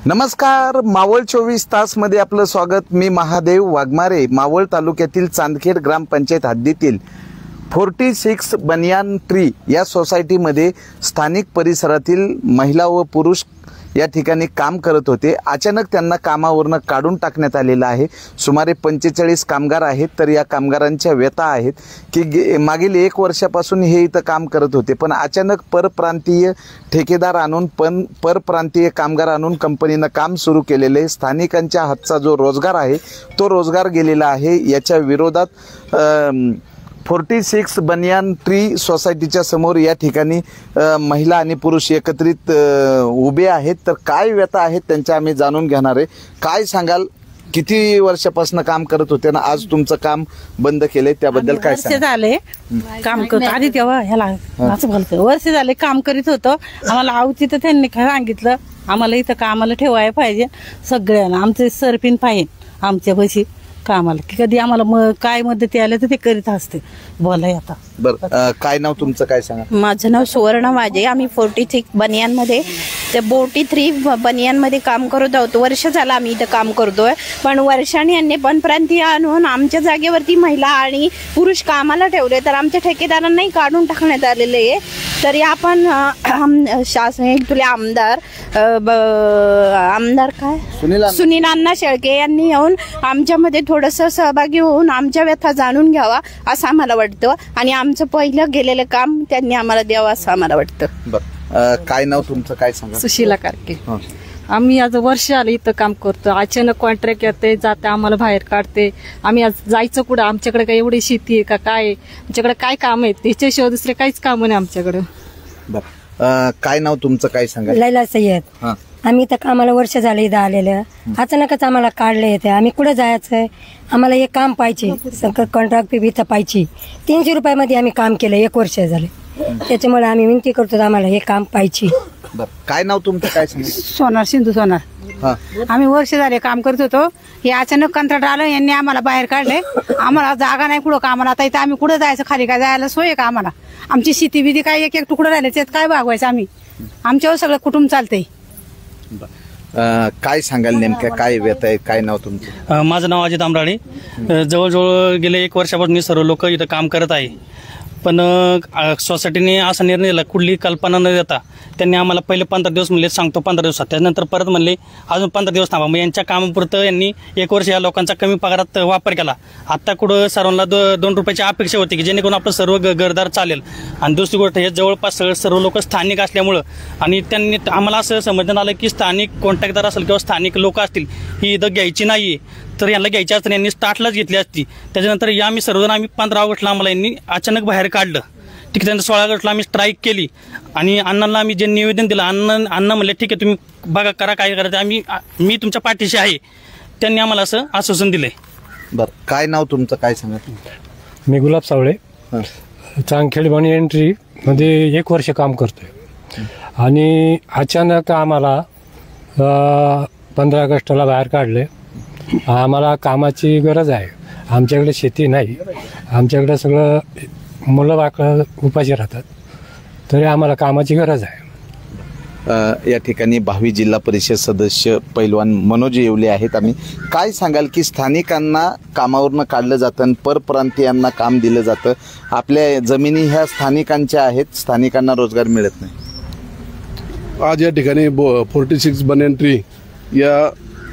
नमस्कार, मावळ 24 तास मध्ये आपलं स्वागत। मी महादेव वाघमारे। मावळ तालुक्यातील चांदखेड ग्रामपंचायत हद्दीतील 46 बनियान ट्री या सोसायटीमध्ये स्थानिक परिसरातील महिला व पुरुष या ठिकाणी काम करत होते। अचानक त्यांना कामावरून काढून टाकण्यात आलेलं आहे। सुमारे 45 कामगार आहेत। तर या कामगारांच्या व्यथा आहेत की मागील 1 वर्षापासून हे इथं काम करत होते, पण अचानक परप्रांतीय ठेकेदार आणून परप्रांतीय कामगार आणून कंपनीनं काम सुरू केलेले स्थानिकांच्या हातचा जो रोजगार आहे तो रोजगार गेलेला आहे। याच्या विरोधात 46 बनियान ट्री सोसायटीच्या समोर या ठिकाणी महिला आणि पुरुष एकत्रित उभे आहेत। तर काय व्यथा आहेत त्यांच्या आम्ही जाणून घेणार आहे। काय सांगाल, किती वर्षापासून काम करत होते ना आज तुमचं काम बंद केलंय, त्याबद्दल काय सांगाल? झाले काम आधी तेव्हा ह्याला असं बोलतो वर्ष झाले काम करीत होतो। आम्हाला आवती तर त्यांनी सांगितलं आम्हाला इथं कामाला ठेवायला पाहिजे, सगळ्यांना आमचे सरपिन पाहिजे आमच्या पैसे कामाला, की कधी आम्हाला काय मदत आलं तर ते करीत असते। बोलाय आता बरं, काय नाव तुमचं, काय सांगा? माझं नाव सुवर्ण वाजे। आम्ही 46 बनियानमध्ये ते 43 बनियानमध्ये काम करत आहोत। वर्ष झालं आम्ही इथं काम करतोय, पण वर्षाने यांनी परप्रांतीय आणून आमच्या जागेवरती महिला आणि पुरुष कामाला ठेवले, तर आमच्या ठेकेदारांनाही काढून टाकण्यात आलेले आहे। तरी आपण शासन तुले आमदार काय सुनील अण्णा शेळके यांनी येऊन आमच्यामध्ये थोडंसं सहभागी होऊन आमच्या व्यथा जाणून घ्यावा असं आम्हाला वाटतं, आणि आमचं पहिलं गेलेलं काम त्यांनी आम्हाला द्यावं असं आम्हाला वाटतं। बरं, काय नाव तुमचं, काय सांगा? सुशीला कारके। आम्ही आज वर्ष आले इथं काम करतो। अचानक कॉन्ट्रॅक्ट येते जाते, आम्हाला बाहेर काढते। आम्ही आज जायचं कुठं? आमच्याकडे काय एवढी शेती आहे का काय? आमच्याकडे काय काम आहे त्याच्याशिवाय दुसरे काहीच काम नाही आमच्याकडे। बरं, काय नाव तुमचं, काय सांगा? लैला सय्यद। आम्ही इथं कामाला वर्ष झालं इथं आलेलं, अचानकच आम्हाला काढले येते। आम्ही कुठं जायचंय? आम्हाला हे काम पाहिजे, कॉन्ट्रॅक्ट फी इथं पाहिजे। 300 रुपयामध्ये आम्ही काम केलं 1 वर्ष झाले, त्याच्यामुळे आम्ही विनंती करतो आम्हाला हे काम पाहिजे। काय नाव तुमचं, काय सांगा? सोनार सिंधू सोनार। आम्ही वर्ष झाले काम करत होतो, हे अचानक कंत्राट आलं, यांनी आम्हाला बाहेर काढले। आम्हाला जागा नाही कुठं कामाला, आता इथं आम्ही कुठं जायचं? खाली काय जायला सोय आहे का आम्हाला? आमची शेती बिती काय एक तुकडं राहिले, त्यात काय भागवायचं आम्ही? आमच्यावर सगळं कुटुंब चालतंय। काय सांगाल, नेमक्या काय व्यथा आहे? काय नाव तुमचं? माझं नाव अजित आमराळे। जवळजवळ गेले 1 वर्षापासून मी सर्व लोक इथं काम करत आहे, पण सोसायटीने असा निर्णय दिला, कुठली कल्पना न देता त्यांनी आम्हाला पहिले 15 दिवस म्हणले, सांगतो 15 दिवसात, त्यानंतर परत म्हणले अजून 15 दिवस थांबा। मग यांच्या कामापुरतं यांनी 1 वर्ष या लोकांचा कमी पगारात वापर केला। आता कुठं सर्वांना 2 रुपयाची अपेक्षा होती की जेणेकरून आपलं सर्व घरदार चालेल। आणि दुसरी गोष्ट, हे जवळपास सर्व लोक स्थानिक असल्यामुळं आणि त्यांनी आम्हाला असं समजण्यात आलं की स्थानिक कॉन्ट्रॅक्टदार असेल किंवा स्थानिक लोक असतील ही इथं घ्यायची नाहीये, तर यांना घ्यायची असतं यांनी स्टार्टलाच घेतली असती। त्याच्यानंतर या आम्ही सर्वजण आम्ही 15 ऑगस्टला आम्हाला यांनी अचानक बाहेर काढलं। ठीक आहे, त्यानंतर 16 ऑगस्टला आम्ही स्ट्राईक केली आणि अण्णांना आम्ही जे निवेदन दिलं, अण्णा म्हणले ठीक आहे तुम्ही बघा करा काय करायचं, मी तुमच्या पाठीशी आहे। त्यांनी आम्हाला असं आश्वासन दिलंय। बरं, काय नाव तुमचं, काय सांगा? मी गुलाब सावळे, चांदखेड बनियान ट्री मध्ये 1 वर्ष काम करतोय, आणि अचानक आम्हाला 15 ऑगस्टला बाहेर काढले। आम्हाला कामाची गरज आहे, आमच्याकडे शेती नाही, आमच्याकडे सगळं मुलं बाळं उपाशी राहतात, तरी आम्हाला कामाची गरज आहे। या ठिकाणी भावी जिल्हा परिषद सदस्य पैलवान मनोज येवले आहेत। आम्ही काय सांगाल की स्थानिकांना कामावरनं काढलं जातं आणि परप्रांतीयांना काम दिलं जातं, आपल्या जमिनी ह्या स्थानिकांच्या आहेत, स्थानिकांना रोजगार मिळत नाही। आज या ठिकाणी 46 बनियान ट्री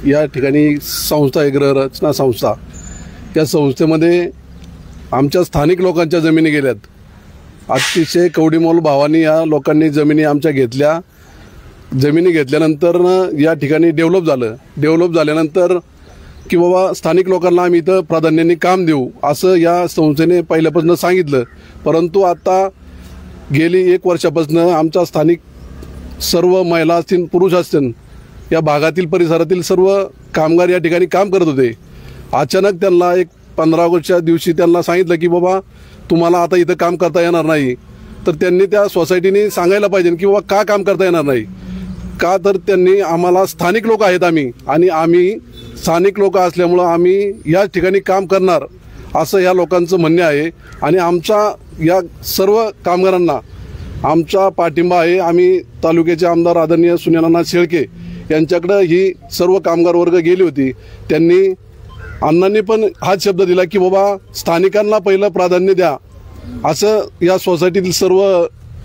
या ठिकाणी संस्था आहे, गृहरचना संस्था। या संस्थेमध्ये आमच्या स्थानिक लोकांच्या जमिनी गेल्यात। अतिशय कवडीमोल भावानी या लोकांनी जमिनी आमच्या घेतल्या। जमिनी घेतल्यानंतर या ठिकाणी डेव्हलप झाल्यानंतर की बाबा स्थानिक लोकांना आम्ही इथं प्राधान्याने काम देऊ असं या संस्थेने पहिल्यापासून सांगितलं, परंतु आता गेली 1 वर्षापासून आमच्या स्थानिक सर्व महिला असतील पुरुष असतील या भागातील परिसरातील सर्व कामगार या ठिकाणी काम करत होते। अचानक त्यांना 15 ऑगस्टच्या दिवशी त्यांना सांगितलं की बाबा तुम्हाला आता इथं काम करता येणार नाही, तर त्यांनी त्या सोसायटीने सांगायला पाहिजे की बाबा का काम करता येणार नाही का? तर त्यांनी आम्हाला स्थानिक लोक आहेत आम्ही स्थानिक लोक असल्यामुळं आम्ही या ठिकाणी काम करणार असं या लोकांचं म्हणणे आहे, आणि आमच्या या सर्व कामगारांना आमचा पाठिंबा आहे। आम्ही तालुक्याचे आमदार आदरणीय सुनील अण्णा शेळके यांच्याकडं ही सर्व कामगार वर्ग गेली होती. त्यांनी अण्णांनी पण हाच शब्द दिला की बाबा स्थानिकांना पहिलं प्राधान्य द्या, असं या सोसायटीतील सर्व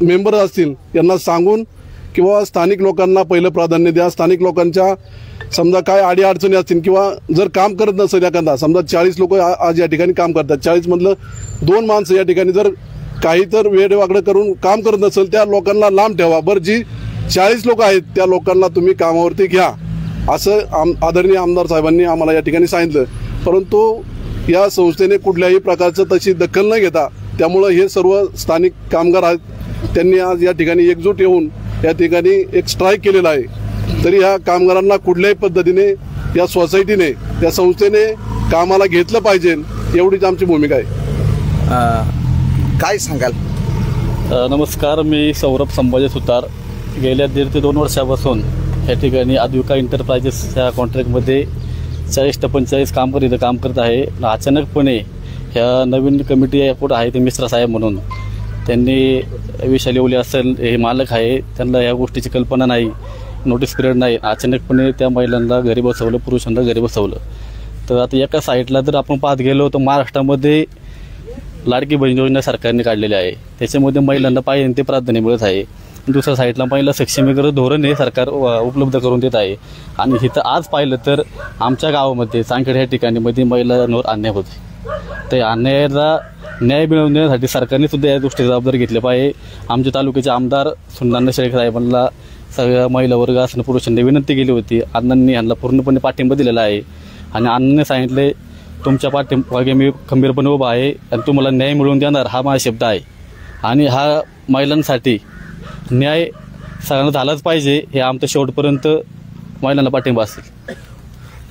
मेंबर असतील यांना सांगून किंवा स्थानिक लोकांना पहिलं प्राधान्य द्या. स्थानिक लोकांच्या समजा काय अडीअडचणी असतील किंवा जर काम करत नसेल एखादा, समजा 40 लोक आज या ठिकाणी काम करतात, 40 मधलं 2 माणसं या ठिकाणी जर काही तर वेडवाकडं करून काम करत नसेल त्या लोकांना लांब ठेवा. बरं, जी 40 लोक आहेत त्या लोकांना तुम्ही कामावरती घ्या, असं आदरणीय आमदार साहेबांनी आम्हाला या ठिकाणी सांगितलं. परंतु या संस्थेने कुठल्याही प्रकारचं तशी दखल न घेता, त्यामुळं हे सर्व स्थानिक कामगार आहेत त्यांनी आज या ठिकाणी एकजूट येऊन या ठिकाणी एक स्ट्राईक केलेला आहे. तरी ह्या कामगारांना कुठल्याही पद्धतीने या सोसायटीने या संस्थेने कामाला घेतलं पाहिजे, एवढीच आमची भूमिका आहे. काय सांगाल? नमस्कार, मी सौरभ संभाजी सुतार. गेल्या 1.5 ते 2 वर्षापासून या ठिकाणी आद्विका एंटरप्राइजेसच्या कॉन्ट्रॅक्टमध्ये 40 ते 45 कामगार इथं काम करत आहे. अचानकपणे ह्या नवीन कमिटी पुढे आहे ते मिश्रा साहेब म्हणून त्यांनी विशाल येवले असेल, हे मालक आहे, त्यांना या गोष्टीची कल्पना नाही, नोटीस पिरियड नाही. अचानकपणे त्या महिलांना घरी बसवलं, पुरुषांना घरी बसवलं. तर आता एका साईडला जर आपण पाहत गेलो तर महाराष्ट्रामध्ये लाडकी बहीण योजना सरकारने काढलेली आहे, त्याच्यामध्ये महिलांना पाहिजे ते प्राधान्य मिळत आहे. दुसऱ्या साईडला महिला सक्षमीकरण धोरण हे सरकार उपलब्ध करून देत आहे. आणि इथं आज पाहिलं तर आमच्या गावामध्ये चांदखेड ह्या ठिकाणीमध्ये महिलांवर अन्याय होते. तर अन्यायाला न्याय मिळवून देण्यासाठी सरकारने सुद्धा या गोष्टी जबाबदारी घेतली पाहिजे. आमच्या तालुक्याचे आमदार सुंदर शेख साहेबांना सगळ्या महिला वर्ग असणं पुरुषांनी विनंती केली होती. अण्णांनी यांना पूर्णपणे पाठिंबा दिलेला आहे आणि अण्णांनी सांगितले तुमच्या पाठिंबागे मी खंबीरपणे उभा आहे आणि तुम्हाला न्याय मिळवून देणार, हा माझा शब्द आहे. आणि हा महिलांसाठी न्याय सगळ्यांना झालाच पाहिजे, हे आमच्या शेवटपर्यंत महिलांना पाठिंबा असेल.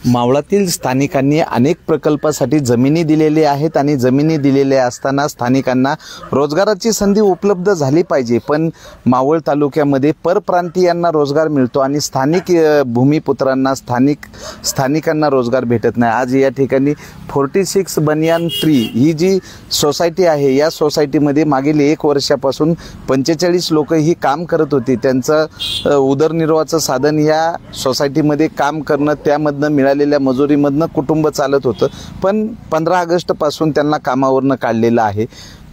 मावळातील स्थानिकांनी अनेक प्रकल्पासाठी जमिनी दिलेल्या आहेत आणि जमिनी दिलेल्या असताना स्थानिकांना रोजगाराची संधी उपलब्ध झाली पाहिजे. पण मावळ तालुक्यामध्ये परप्रांतीयांना रोजगार मिळतो आणि स्थानिक भूमिपुत्रांना स्थानिकांना रोजगार भेटत नाही. आज या ठिकाणी 46 बनियान ट्री ही जी सोसायटी आहे, या सोसायटीमध्ये मागील 1 वर्षापासून 45 लोक ही काम करत होती. त्यांचं उदरनिर्वाहाचं साधन या सोसायटीमध्ये काम करणं, त्यामधनं मिळालेल्या मजुरीमधनं कुटुंब चालत होतं. पण 15 ऑगस्टपासून त्यांना कामावरनं काढलेलं आहे.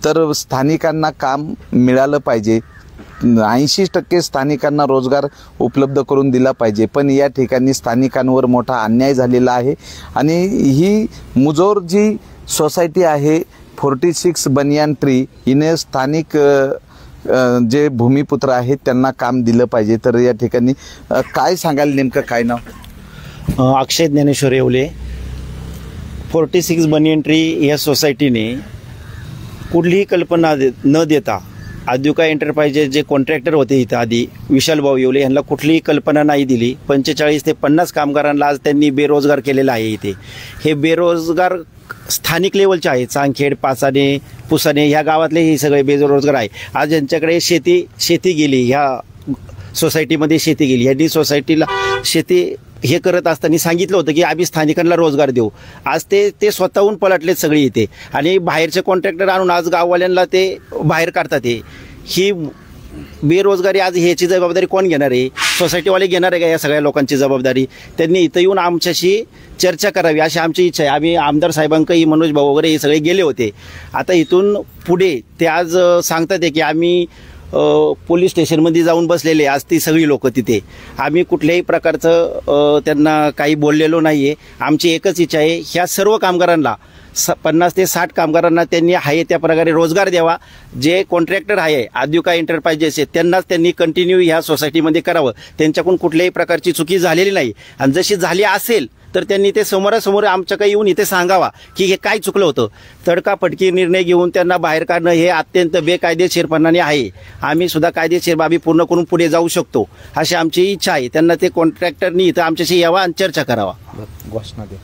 तर स्थानिकांना काम मिळालं पाहिजे, 80% स्थानिकांना रोजगार उपलब्ध करून दिला पाहिजे. पण या ठिकाणी स्थानिकांवर मोठा अन्याय झालेला आहे आणि ही मुजोर जी सोसायटी आहे 46 बनियान ट्री, हिने स्थानिक जे भूमिपुत्र आहेत त्यांना काम दिलं पाहिजे. तर या ठिकाणी काय सांगाल, नेमकं काय नाव? अक्षय ज्ञानेश्वर येवले. 46 बनियन ट्री या सोसायटीने कुठलीही कल्पना न देता आद्विका एंटरप्राइजेस जे कॉन्ट्रॅक्टर होते इथं आधी विशाल भाऊ येवले यांना कुठलीही कल्पना नाही दिली. 45 ते 50 कामगारांना आज त्यांनी बेरोजगार केलेला आहे. इथे हे बेरोजगार स्थानिक लेवलचे आहे. चांदखेड, पाचाने, पुसाने ह्या गावातले हे सगळे बेरोजगार आहे. आज यांच्याकडे शेती गेली, ह्या सोसायटीमध्ये शेती गेली. यांनी सोसायटीला शेती हे करत असताना सांगितलं होतं की आम्ही स्थानिकांना रोजगार देऊ. आज ते स्वतःहून पलटलेत सगळे इथे आणि बाहेरचे कॉन्ट्रॅक्टर आणून आज गाववाल्यांना ते बाहेर काढतात. ही बेरोजगारी आज ह्याची जबाबदारी कोण घेणार आहे? सोसायटीवाले घेणार आहे का या सगळ्या लोकांची जबाबदारी? त्यांनी इथं येऊन आमच्याशी चर्चा करावी अशी आमची इच्छा आहे. आम्ही आमदार साहेबांकडे मनोज भाऊ वगैरे हे सगळे गेले होते. आता इथून पुढे ते आज सांगतात की आम्ही पोलीस स्टेशनमध्ये जाऊन बसलेले आज ती सगळी लोक तिथे. आम्ही कुठल्याही प्रकारचं त्यांना काही बोललेलो नाही आहे. आमची एकच इच्छा आहे, ह्या सर्व कामगारांना 50 ते 60 कामगारांना त्यांनी आहे त्या प्रकारे रोजगार द्यावा. जे कॉन्ट्रॅक्टर आहे आद्विका एंटरप्राइजेस त्यांनाच त्यांनी कंटिन्यू ह्या सोसायटीमध्ये करावं. त्यांच्याकडून कुठल्याही प्रकारची चुकी झालेली नाही आणि जशी झाली असेल तर त्यांनी ते समोरासमोर आमच्याकडे येऊन इथे सांगावा की हे काय चुकलं होतं. तडकाफडकी निर्णय घेऊन त्यांना बाहेर काढणं हे अत्यंत बेकायदेशीरपणाने आहे. आम्ही सुद्धा कायदेशीर बाबी पूर्ण करून पुढे जाऊ शकतो अशी आमची इच्छा आहे. त्यांना ते कॉन्ट्रॅक्टरनी इथं आमच्याशी यावा आणि चर्चा करावा. घोषणा द्या.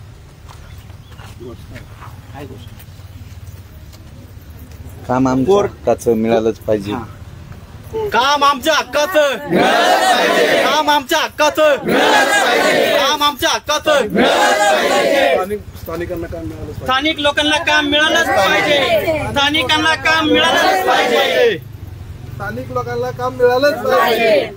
काम आमच्या हक्काचं मिळालंच पाहिजे. काम आमच्या हक्काचं, काम आमच्या हक्काचं, काम आमच्या हक्काचं. स्थानिक लोकांना काम मिळालंच पाहिजे, स्थानिकांना काम मिळालंच पाहिजे, स्थानिक लोकांना काम मिळालंच पाहिजे.